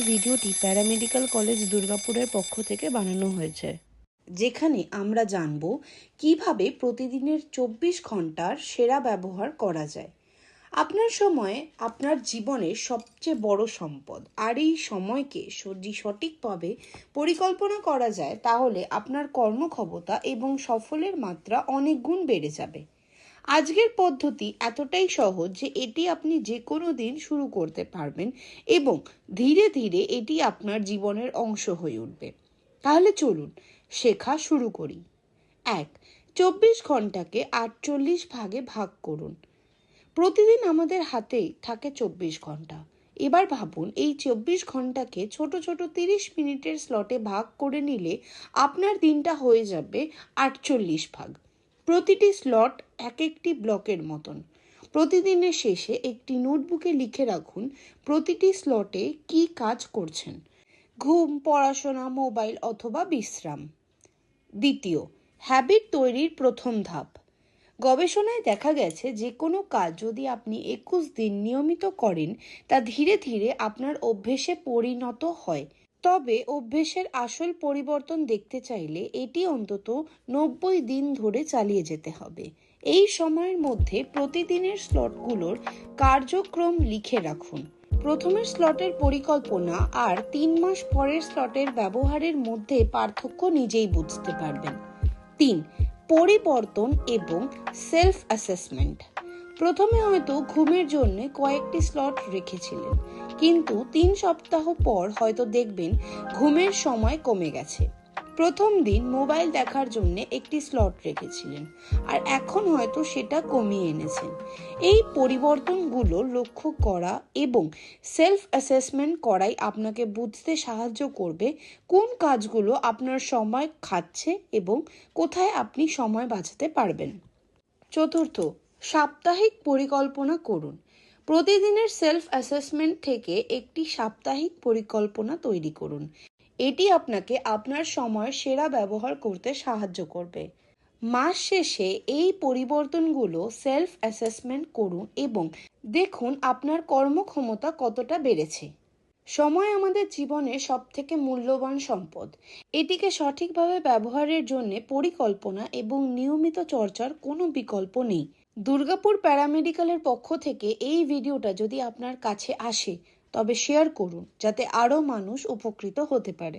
ভিডিওটি paramedical college দুর্গাপুরের পক্ষ থেকে বানানো হয়েছে, যেখানে আমরা জানব কিভাবে প্রতিদিনের ২৪ ঘন্টার সেরা ব্যবহার করা যায়। আপনার সময় আপনার জীবনের সবচেয়ে বড় সম্পদ, আর এই সময়কে যদি সঠিকভাবে পরিকল্পনা করা যায় তাহলে আপনার কর্মক্ষমতা এবং সফলের মাত্রা অনেক গুণ বেড়ে যাবে। আজকের পদ্ধতি এতটাই সহজ যে এটি আপনি যে কোনো দিন শুরু করতে পারবেন এবং ধীরে ধীরে এটি আপনার জীবনের অংশ হয়ে উঠবে। তাহলে চলুন শেখা শুরু করি। ১. ২৪ ঘন্টাকে ৪৮ ভাগে ভাগ করুন। প্রতিদিন আমাদের হাতেই থাকে ২৪ ঘন্টা। এবার ভাবুন, এই ২৪ ঘন্টাকে ছোট ছোট ৩০ মিনিটের স্লটে ভাগ করে নিলে আপনার দিনটা হয়ে যাবে ৪৮ ভাগ। প্রতিটি স্লট এক একটি ব্লকের মতন। প্রতিদিনের শেষে একটি নোটবুকে লিখে রাখুন প্রতিটি স্লটে কি কাজ করছেন: ঘুম, পড়াশোনা, মোবাইল অথবা বিশ্রাম। ২. হ্যাবিট তৈরির প্রথম ধাপ। গবেষণায় দেখা গেছে যে কোনো কাজ যদি আপনি ২১ দিন নিয়মিত করেন তা ধীরে ধীরে আপনার অভ্যেসে পরিণত হয়। তবে অভ্যেসের আসল পরিবর্তন দেখতে চাইলে এটি অন্তত ৯০ দিন ধরে চালিয়ে যেতে হবে। এই সময়ের মধ্যে প্রতিদিনের স্লটগুলোর কার্যক্রম লিখে রাখুন। প্রথমের স্লটের পরিকল্পনা আর ৩ মাস পরের স্লটের ব্যবহারের মধ্যে পার্থক্য নিজেই বুঝতে পারবেন। ৩. পরিবর্তন এবং সেলফ অ্যাসেসমেন্ট। প্রথমে হয়তো ঘুমের জন্য কয়েকটি স্লট রেখেছিলেন, কিন্তু ৩ সপ্তাহ পর হয়তো দেখবেন ঘুমের সময় কমে গেছে। প্রথম দিন মোবাইল দেখার জন্য একটি স্লট রেখেছিলেন, আর এখন হয়তো সেটা কমিয়ে এনেছেন। এই পরিবর্তনগুলো লক্ষ্য করা এবং সেলফ অ্যাসেসমেন্ট করাই আপনাকে বুঝতে সাহায্য করবে কোন কাজগুলো আপনার সময় খাচ্ছে এবং কোথায় আপনি সময় বাঁচাতে পারবেন। ৪. সাপ্তাহিক পরিকল্পনা করুন। প্রতিদিনের সেলফ অ্যাসেসমেন্ট থেকে একটি সাপ্তাহিক পরিকল্পনা তৈরি করুন। এটি আপনাকে আপনার সময়ের সেরা ব্যবহার করতে সাহায্য করবে। মাস শেষে এই পরিবর্তনগুলো সেলফ অ্যাসেসমেন্ট করুন এবং দেখুন আপনার কর্মক্ষমতা কতটা বেড়েছে। সময় আমাদের জীবনের সবথেকে মূল্যবান সম্পদ। এটিকে সঠিকভাবে ব্যবহারের জন্য পরিকল্পনা এবং নিয়মিত চর্চার কোনো বিকল্প নেই। দুর্গাপুর প্যারামেডিক্যালের পক্ষ থেকে এই ভিডিওটা যদি আপনার কাছে আসে তবে শেয়ার করুন, যাতে আরও মানুষ উপকৃত হতে পারে।